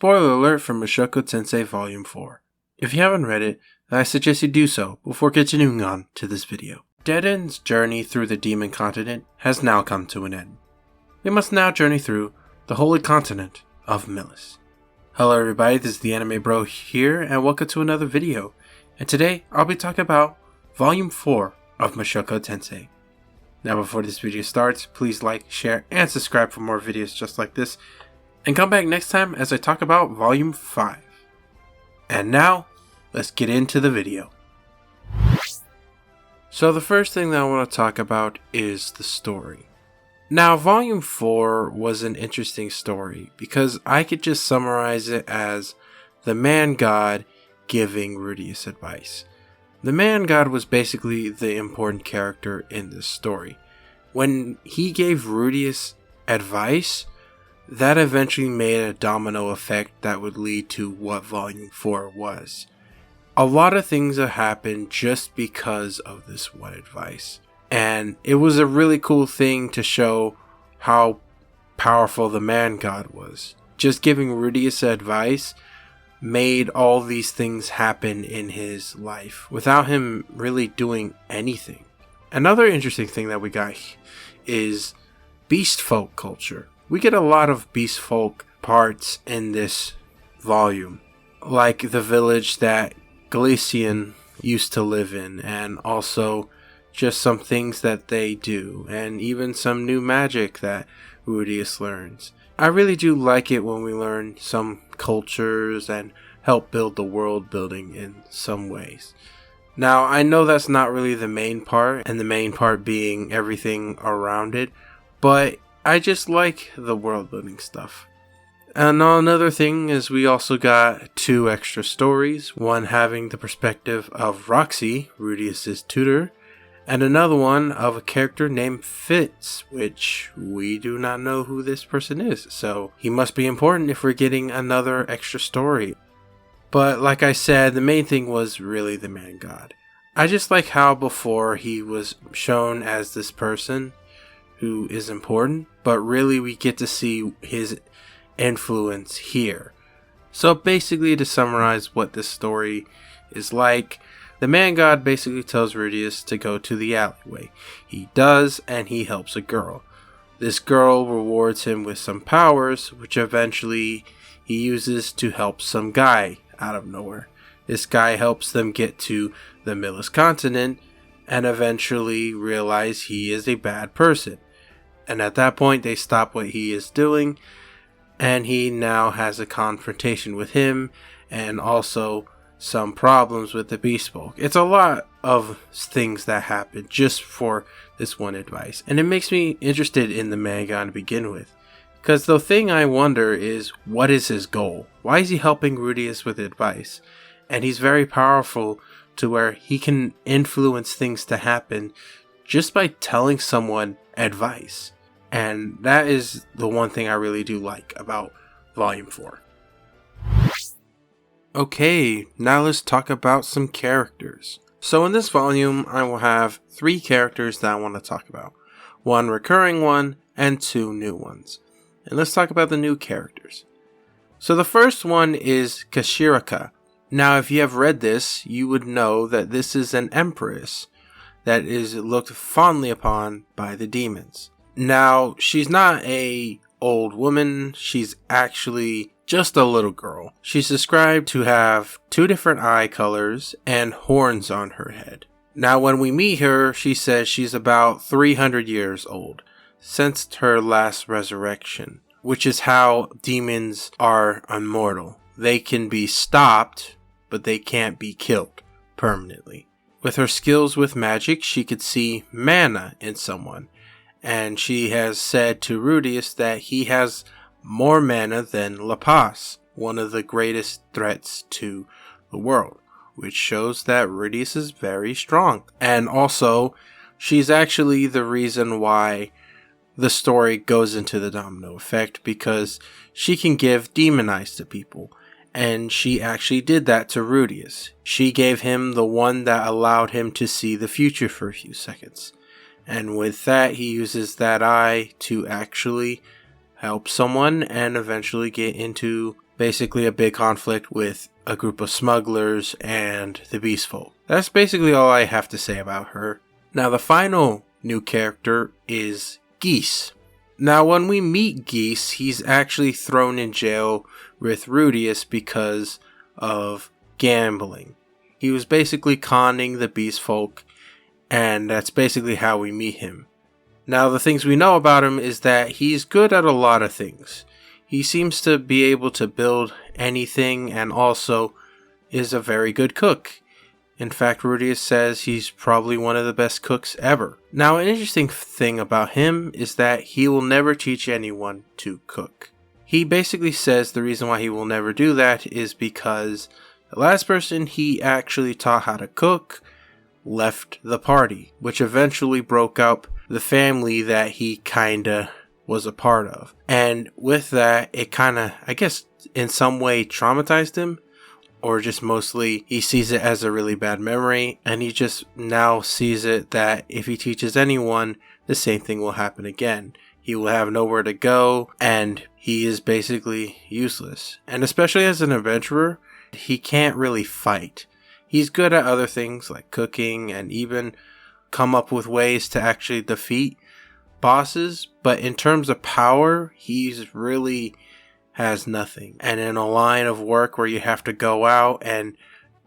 Spoiler alert from Mushoku Tensei Volume 4. If you haven't read it, I suggest you do so before continuing on to this video. Dead-End's journey through the Demon Continent has now come to an end. We must now journey through the holy continent of Milis. Hello everybody, this is the Anime Bro here, and welcome to another video. And today, I'll be talking about Volume 4 of Mushoku Tensei. Now before this video starts, please like, share, and subscribe for more videos just like this. And come back next time as I talk about Volume 5. And now, let's get into the video. So the first thing that I want to talk about is the story. Now, Volume 4 was an interesting story because I could just summarize it as the man god giving Rudeus advice. The man god was basically the important character in this story. When he gave Rudeus advice, that eventually made a domino effect that would lead to what Volume 4 was. A lot of things have happened just because of this one advice. And it was a really cool thing to show how powerful the man god was. Just giving Rudeus advice made all these things happen in his life without him really doing anything. Another interesting thing that we got is Beastfolk culture. We get a lot of Beastfolk parts in this volume, like the village that Ghislaine used to live in, and also just some things that they do, and even some new magic that Rudeus learns. I really do like it when we learn some cultures and help build the world building in some ways. Now, I know that's not really the main part, and the main part being everything around it, but I just like the world building stuff. And another thing is we also got 2 extra stories, one having the perspective of Roxy, Rudeus' tutor, and another one of a character named Fitz, which we do not know who this person is, so he must be important if we're getting another extra story. But like I said, the main thing was really the man god. I just like how before he was shown as this person who is important, but really we get to see his influence here. So basically, to summarize what this story is like, the man god basically tells Rudeus to go to the alleyway. He does, and he helps a girl. This girl rewards him with some powers, which eventually he uses to help some guy out of nowhere. This guy helps them get to the Milis Continent and eventually realize he is a bad person. And at that point, they stop what he is doing, and he now has a confrontation with him, and also some problems with the Beastfolk. It's a lot of things that happen just for this one advice, and it makes me interested in the manga to begin with. Because the thing I wonder is, what is his goal? Why is he helping Rudeus with advice? And he's very powerful to where he can influence things to happen just by telling someone advice. And that is the one thing I really do like about Volume 4. Okay, now let's talk about some characters. So in this volume, I will have 3 characters that I want to talk about. 1 recurring one, and 2 new ones. And let's talk about the new characters. So the first one is Kishirika. Now if you have read this, you would know that this is an empress that is looked fondly upon by the demons. Now, she's not a old woman, she's actually just a little girl. She's described to have 2 different eye colors and horns on her head. Now, when we meet her, she says she's about 300 years old, since her last resurrection, which is how demons are immortal. They can be stopped, but they can't be killed permanently. With her skills with magic, she could see mana in someone. And she has said to Rudeus that he has more mana than La Paz, one of the greatest threats to the world, which shows that Rudeus is very strong. And also, she's actually the reason why the story goes into the domino effect, because she can give demon eyes to people. And she actually did that to Rudeus. She gave him the one that allowed him to see the future for a few seconds. And with that, he uses that eye to actually help someone and eventually get into basically a big conflict with a group of smugglers and the Beastfolk. That's basically all I have to say about her. Now the final new character is Geese. Now when we meet Geese, he's actually thrown in jail with Rudeus because of gambling. He was basically conning the Beastfolk, and that's basically how we meet him. Now the things we know about him is that he's good at a lot of things. He seems to be able to build anything and also is a very good cook. In fact, Rudeus says he's probably one of the best cooks ever. Now, an interesting thing about him is that he will never teach anyone to cook. He basically says the reason why he will never do that is because the last person he actually taught how to cook left the party, which eventually broke up the family that he kinda was a part of. And with that, it kinda, I guess, in some way traumatized him, or just mostly he sees it as a really bad memory, and he just now sees it that if he teaches anyone, the same thing will happen again. He will have nowhere to go, and he is basically useless. And especially as an adventurer, he can't really fight. He's good at other things like cooking and even come up with ways to actually defeat bosses, but in terms of power, he's really has nothing. And in a line of work where you have to go out and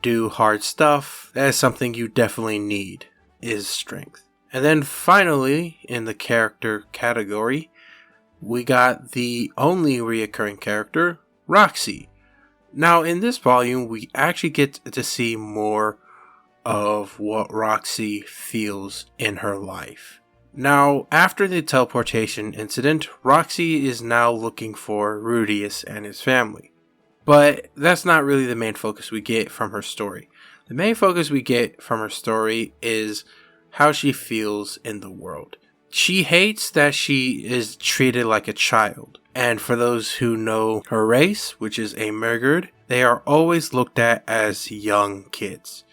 do hard stuff, that is something you definitely need, is strength. And then finally, in the character category, we got the only reoccurring character, Roxy. Now in this volume, we actually get to see more of what Roxy feels in her life. Now, after the teleportation incident, Roxy is now looking for Rudeus and his family. But that's not really the main focus we get from her story. The main focus we get from her story is how she feels in the world. She hates that she is treated like a child. And for those who know her race, which is a Ruijerd, they are always looked at as young kids.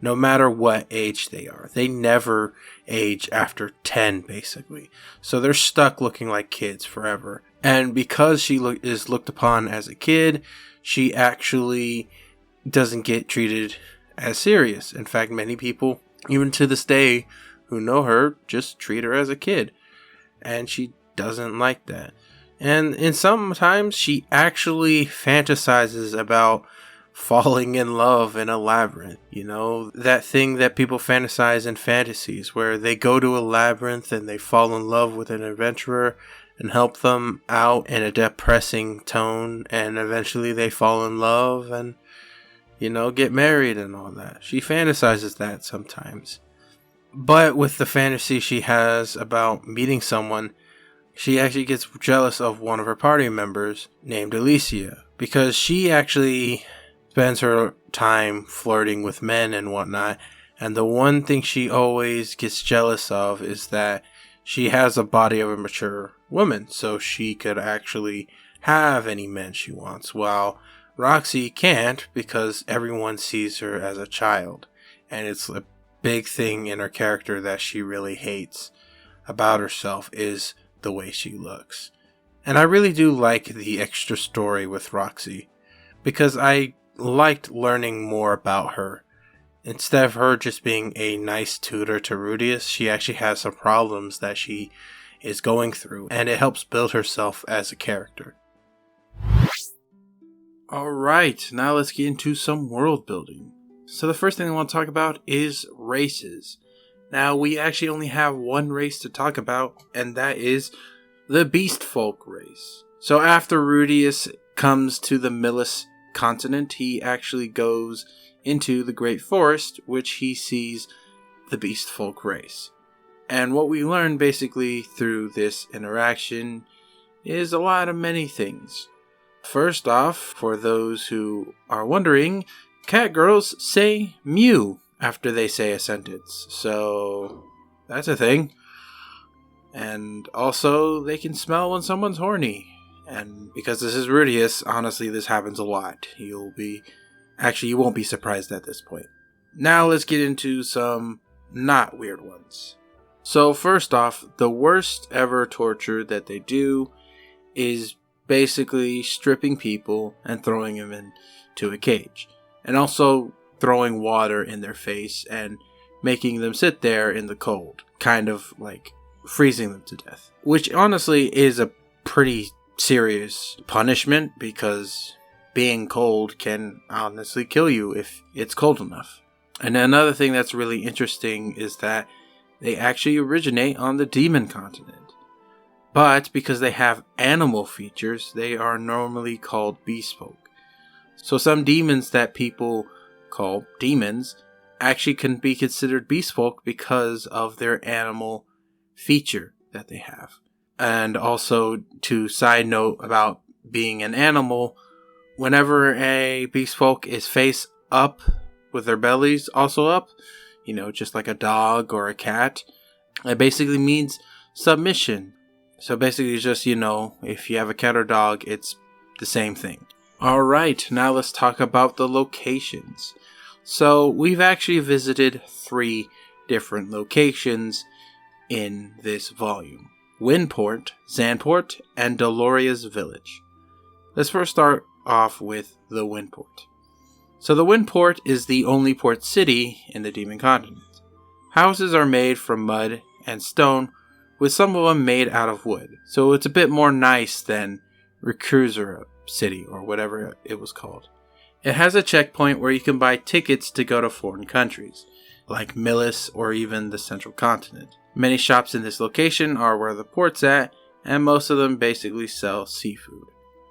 No matter what age they are. They never age after 10, basically. So they're stuck looking like kids forever. And because she is looked upon as a kid, she actually doesn't get treated as serious. In fact, many people, even to this day, who know her, just treat her as a kid. And she doesn't like that. And in sometimes she actually fantasizes about falling in love in a labyrinth. You know, that thing that people fantasize in fantasies where they go to a labyrinth and they fall in love with an adventurer and help them out in a depressing tone, and eventually they fall in love and, you know, get married and all that. She fantasizes that sometimes. But with the fantasy she has about meeting someone, she actually gets jealous of one of her party members named Alicia, because she actually spends her time flirting with men and whatnot, and the one thing she always gets jealous of is that she has a body of a mature woman, so she could actually have any men she wants, while Roxy can't because everyone sees her as a child, and it's a big thing in her character that she really hates about herself is the way she looks. And I really do like the extra story with Roxy, because I liked learning more about her. Instead of her just being a nice tutor to Rudeus, she actually has some problems that she is going through, and it helps build herself as a character. Alright, now let's get into some world building. So the first thing I want to talk about is races. Now we actually only have one race to talk about, and that is the Beastfolk race. So after Rudeus comes to the Milis Continent, he actually goes into the Great Forest, which he sees the Beastfolk race. And what we learn basically through this interaction is a lot of many things. First off, for those who are wondering, cat girls say mew after they say a sentence. So that's a thing. And also, they can smell when someone's horny. And because this is Rudeus, honestly, this happens a lot. You won't be surprised at this point. Now let's get into some not weird ones. So first off, the worst ever torture that they do is basically stripping people and throwing them into a cage. And also throwing water in their face and making them sit there in the cold, kind of like freezing them to death. Which honestly is a pretty serious punishment, because being cold can honestly kill you if it's cold enough. And another thing that's really interesting is that they actually originate on the Demon Continent. But because they have animal features, they are normally called Beastfolk. So some demons that people call demons actually can be considered Beastfolk because of their animal feature that they have. And also, to side note about being an animal, whenever a Beastfolk is face up with their bellies also up, just like a dog or a cat, it basically means submission. So basically, it's just, if you have a cat or dog, it's the same thing. Alright, now let's talk about the locations. So we've actually visited 3 different locations in this volume: Windport, Zantport, and Doldia Village. Let's first start off with the Windport. So the Windport is the only port city in the Demon Continent. Houses are made from mud and stone, with some of them made out of wood. So it's a bit more nice than Ruijerd City, or whatever it was called. It has a checkpoint where you can buy tickets to go to foreign countries, like Milis or even the Central Continent. Many shops in this location are where the port's at, and most of them basically sell seafood.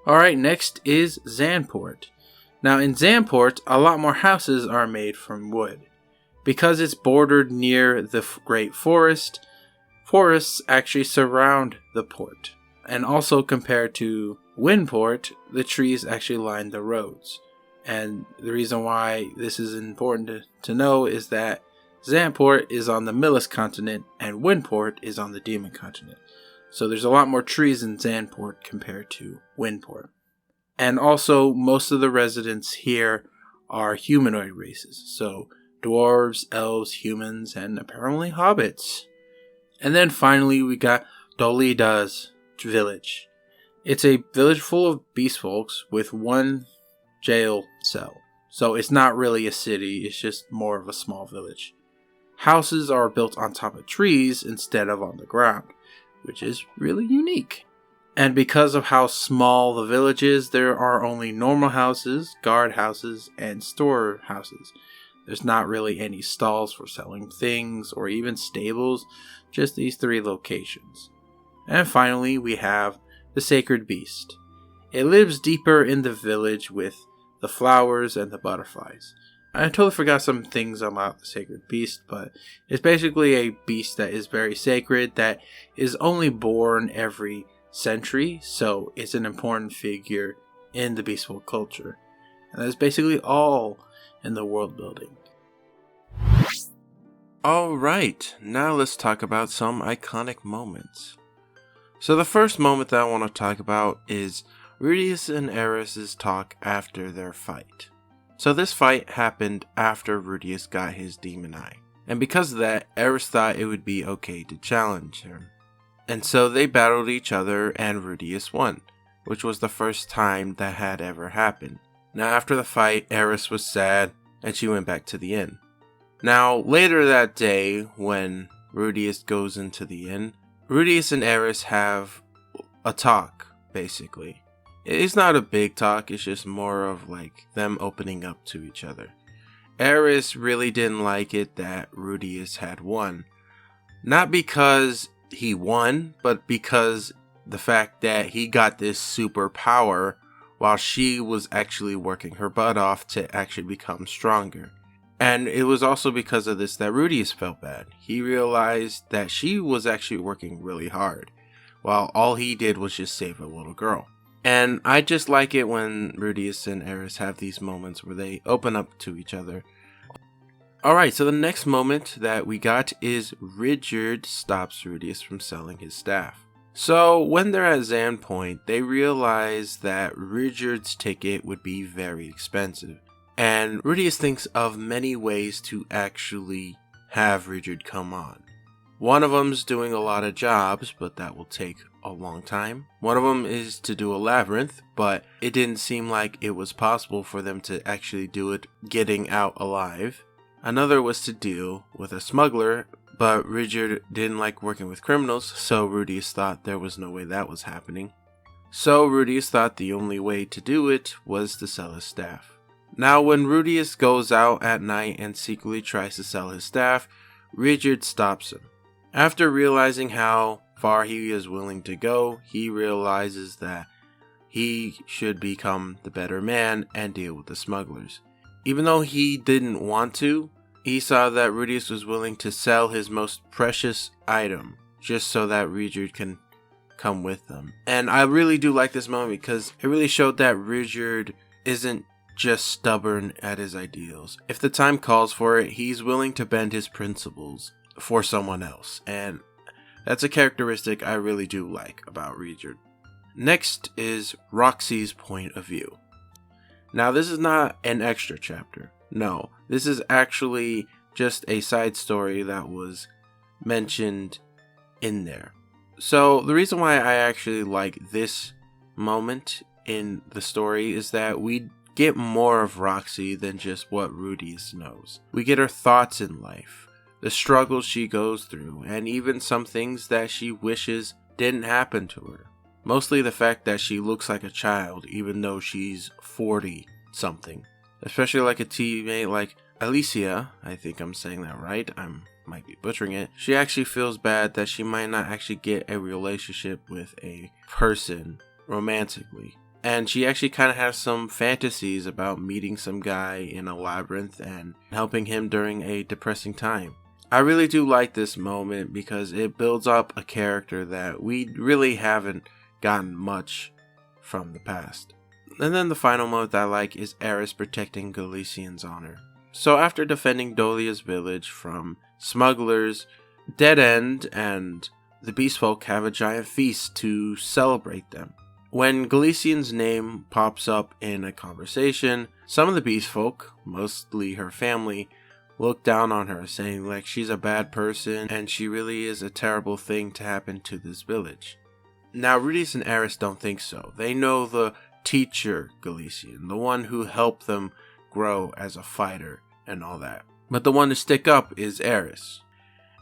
Alright, next is Zantport. Now in Zantport, a lot more houses are made from wood. Because it's bordered near the Great Forest, forests actually surround the port. And also, compared to Windport, the trees actually line the roads. And the reason why this is important to know is that Zantport is on the Milis Continent and Windport is on the Demon Continent. So there's a lot more trees in Zantport compared to Windport. And also, most of the residents here are humanoid races. So dwarves, elves, humans, and apparently hobbits. And then finally we got Doldia Village. It's a village full of Beastfolks with one jail cell. So it's not really a city, it's just more of a small village. Houses are built on top of trees instead of on the ground, which is really unique. And because of how small the village is, there are only normal houses, guard houses, and store houses. There's not really any stalls for selling things or even stables, just these 3 locations. And finally, we have the Sacred Beast. It lives deeper in the village with the flowers and the butterflies. I totally forgot some things about the Sacred Beast, but it's basically a beast that is very sacred, that is only born every century, so it's an important figure in the Beastfolk culture. And that's basically all in the world building. Alright, now let's talk about some iconic moments. So the first moment that I want to talk about is Rudeus and Eris' talk after their fight. So this fight happened after Rudeus got his demon eye. And because of that, Eris thought it would be okay to challenge him. And so they battled each other and Rudeus won, which was the first time that had ever happened. Now after the fight, Eris was sad and she went back to the inn. Now later that day, when Rudeus goes into the inn, Rudeus and Eris have a talk, basically. It's not a big talk, it's just more of like them opening up to each other. Eris really didn't like it that Rudeus had won. Not because he won, but because the fact that he got this super power while she was actually working her butt off to actually become stronger. And it was also because of this that Rudeus felt bad. He realized that she was actually working really hard, while all he did was just save a little girl. And I just like it when Rudeus and Eris have these moments where they open up to each other. Alright, so the next moment that we got is Ruijerd stops Rudeus from selling his staff. So when they're at Zant Point, they realize that Ruijerd's ticket would be very expensive. And Rudeus thinks of many ways to actually have Ruijerd come on. One of them's doing a lot of jobs, but that will take a long time. One of them is to do a labyrinth, but it didn't seem like it was possible for them to actually do it getting out alive. Another was to deal with a smuggler, but Ruijerd didn't like working with criminals, so Rudeus thought there was no way that was happening. So Rudeus thought the only way to do it was to sell his staff. Now when Rudeus goes out at night and secretly tries to sell his staff, Ruijerd stops him. After realizing how far he is willing to go, he realizes that he should become the better man and deal with the smugglers. Even though he didn't want to, he saw that Rudeus was willing to sell his most precious item just so that Ruijerd can come with them. And I really do like this moment because it really showed that Ruijerd isn't just stubborn at his ideals. If the time calls for it, he's willing to bend his principles for someone else. And that's a characteristic I really do like about Ruijerd. Next is Roxy's point of view. Now this is not an extra chapter. No, this is actually just a side story that was mentioned in there. So the reason why I actually like this moment in the story is that we get more of Roxy than just what Rudeus knows. We get her thoughts in life, the struggles she goes through, and even some things that she wishes didn't happen to her. Mostly the fact that she looks like a child even though she's 40 something. Especially like a teammate like Alicia, I think I'm saying that right, I might be butchering it. She actually feels bad that she might not actually get a relationship with a person romantically. And she actually kind of has some fantasies about meeting some guy in a labyrinth and helping him during a depressing time. I really do like this moment because it builds up a character that we really haven't gotten much from the past. And then the final moment that I like is Eris protecting Ghislaine's honor. So after defending Doldia's village from smugglers, Dead End and the Beastfolk have a giant feast to celebrate them. When Ghislaine's name pops up in a conversation, some of the Beastfolk, mostly her family, look down on her, saying like she's a bad person and she really is a terrible thing to happen to this village. Now Rudeus and Eris don't think so. They know the teacher Ghislaine, the one who helped them grow as a fighter and all that. But the one to stick up is Eris.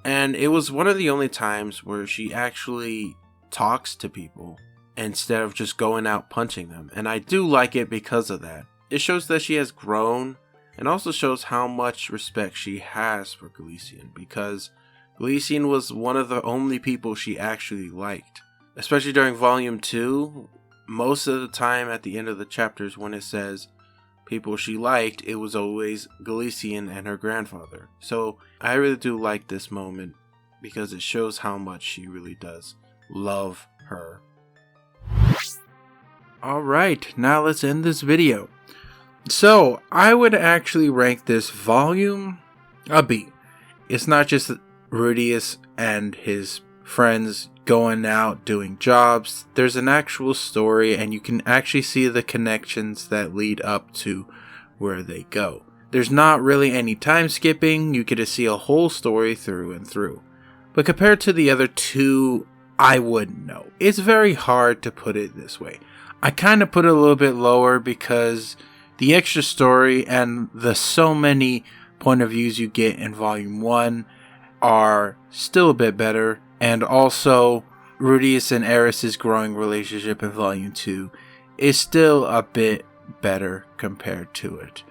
And it was one of the only times where she actually talks to people instead of just going out punching them. And I do like it because of that. It shows that she has grown and also shows how much respect she has for Ghislaine, because Ghislaine was one of the only people she actually liked. Especially during volume 2, most of the time at the end of the chapters when it says people she liked, it was always Ghislaine and her grandfather. So I really do like this moment because it shows how much she really does love her. Alright, now let's end this video. So, I would actually rank this volume a B. It's not just Rudeus and his friends going out doing jobs. There's an actual story and you can actually see the connections that lead up to where they go. There's not really any time skipping. You get to see a whole story through and through. But compared to the other two, I wouldn't know. It's very hard to put it this way. I kind of put it a little bit lower because the extra story and the so many point of views you get in volume 1 are still a bit better. And also, Rudeus and Eris' growing relationship in volume 2 is still a bit better compared to it.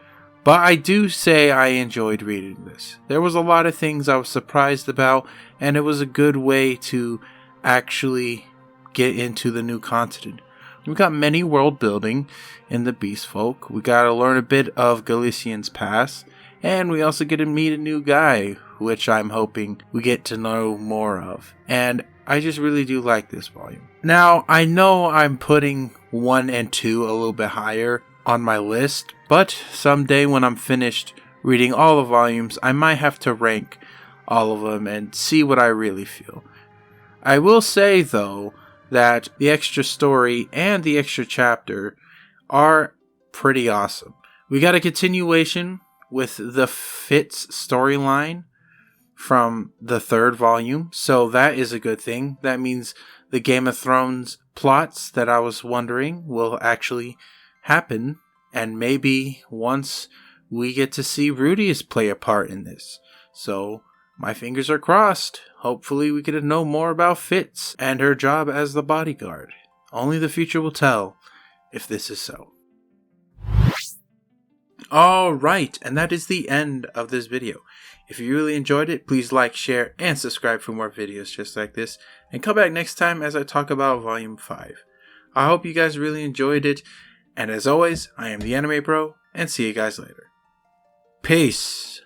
But I do say I enjoyed reading this. There was a lot of things I was surprised about, and it was a good way to actually get into the new continent. We got many world building in the Beastfolk. We got to learn a bit of Ghislaine's past. And we also get to meet a new guy, which I'm hoping we get to know more of. And I just really do like this volume. Now, I know I'm putting 1 and 2 a little bit higher on my list. But someday when I'm finished reading all the volumes, I might have to rank all of them and see what I really feel. I will say, though, that the extra story and the extra chapter are pretty awesome. We got a continuation with the Fitz storyline from the 3rd volume, so that is a good thing. That means the Game of Thrones plots that I was wondering will actually happen, and maybe once we get to see Rudeus play a part in this. So my fingers are crossed. Hopefully we get to know more about Fitz and her job as the bodyguard. Only the future will tell if this is so. Alright, and that is the end of this video. If you really enjoyed it, please like, share, and subscribe for more videos just like this. And come back next time as I talk about Volume 5. I hope you guys really enjoyed it. And as always, I am the Anime Bro, and see you guys later. Peace.